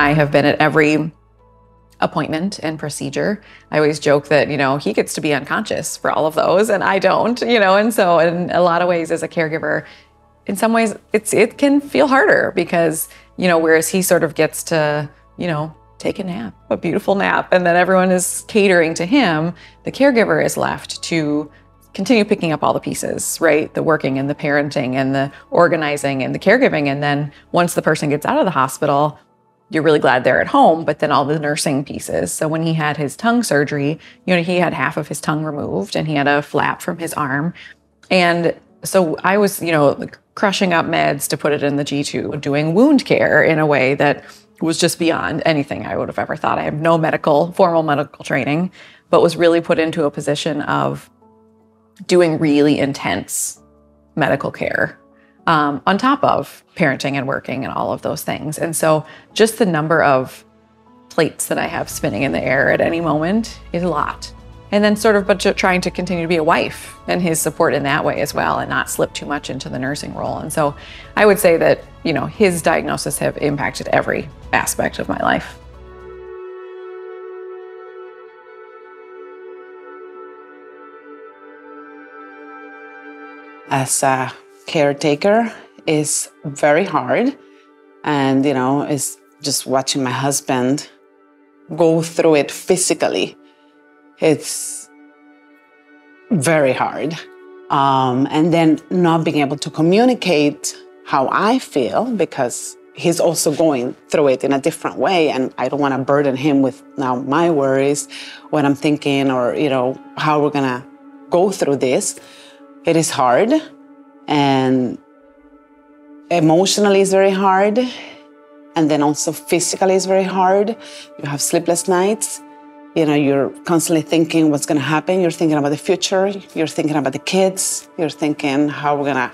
I have been at every appointment and procedure. I always joke that, he gets to be unconscious for all of those and I don't, and so in a lot of ways as a caregiver, in some ways it can feel harder because, whereas he sort of gets to, take a nap, a beautiful nap, and then everyone is catering to him, the caregiver is left to continue picking up all the pieces, right? The working and the parenting and the organizing and the caregiving. And then once the person gets out of the hospital, you're really glad they're at home, but then all the nursing pieces. So when he had his tongue surgery, he had half of his tongue removed and he had a flap from his arm. And so I was, crushing up meds to put it in the G-tube, doing wound care in a way that was just beyond anything I would have ever thought. I have no formal medical training, but was really put into a position of doing really intense medical care on top of parenting and working and all of those things. And so just the number of plates that I have spinning in the air at any moment is a lot. And then but trying to continue to be a wife and his support in that way as well and not slip too much into the nursing role. And so I would say that, his diagnosis have impacted every aspect of my life. As a caretaker is very hard. And, it's just watching my husband go through it physically. It's very hard. And then not being able to communicate how I feel because he's also going through it in a different way. And I don't want to burden him with now my worries, what I'm thinking, or, how we're going to go through this. It is hard. And emotionally is very hard. And then also physically is very hard. You have sleepless nights. You're constantly thinking what's going to happen. You're thinking about the future. You're thinking about the kids. You're thinking how we're going to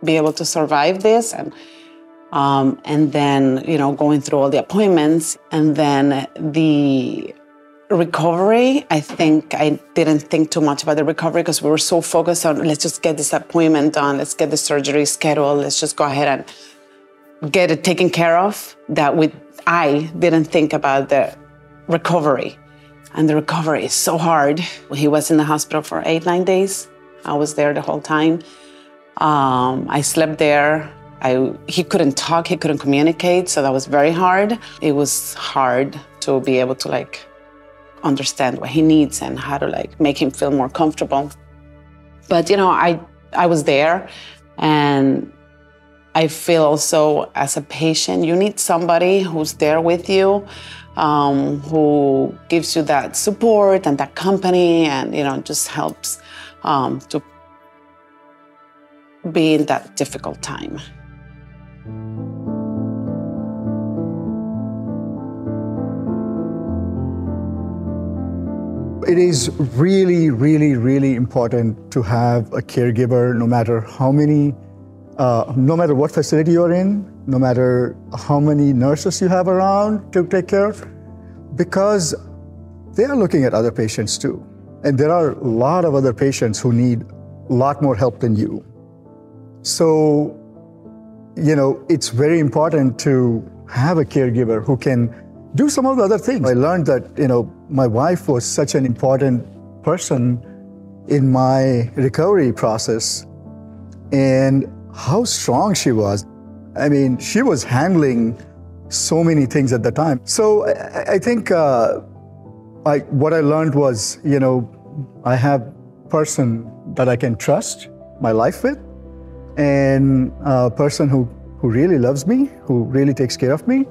be able to survive this. And then, going through all the appointments. And then the recovery, I think I didn't think too much about the recovery because we were so focused on, let's just get this appointment done. Let's get the surgery scheduled. Let's just go ahead and get it taken care of. I didn't think about the recovery. And the recovery is so hard. He was in the hospital for 8-9 days. I was there the whole time. I slept there. He couldn't talk, he couldn't communicate, so that was very hard. It was hard to be able to understand what he needs and how to make him feel more comfortable. But I was there, and I feel also as a patient, you need somebody who's there with you, who gives you that support and that company and, just helps to be in that difficult time. It is really, really, really important to have a caregiver, no matter what facility you're in, no matter how many nurses you have around to take care of, because they are looking at other patients too. And there are a lot of other patients who need a lot more help than you. So, it's very important to have a caregiver who can do some of the other things. I learned that, my wife was such an important person in my recovery process and how strong she was. I mean, she was handling so many things at the time. So I think what I learned was, I have a person that I can trust my life with, and a person who really loves me, who really takes care of me.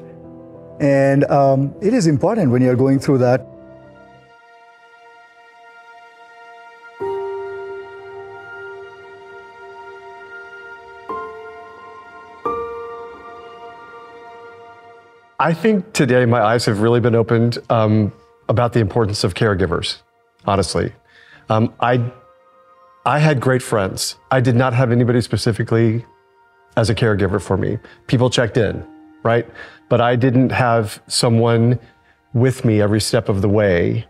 And it is important when you're going through that. I think today my eyes have really been opened about the importance of caregivers, honestly. I had great friends. I did not have anybody specifically as a caregiver for me. People checked in, right? But I didn't have someone with me every step of the way,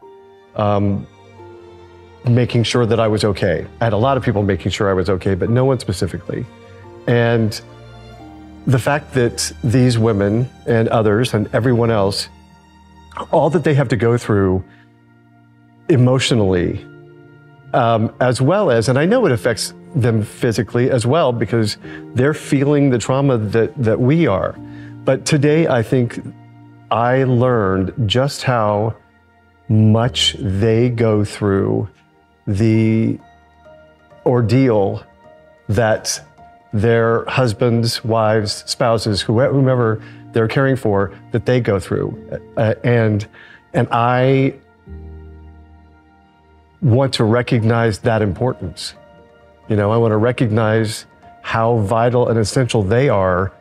making sure that I was okay. I had a lot of people making sure I was okay, but no one specifically. And the fact that these women and others and everyone else, all that they have to go through emotionally, as well as, and I know it affects them physically as well because they're feeling the trauma that we are. But today, I think I learned just how much they go through the ordeal that their husbands, wives, spouses, whomever they're caring for, that they go through. And I want to recognize that importance. I want to recognize how vital and essential they are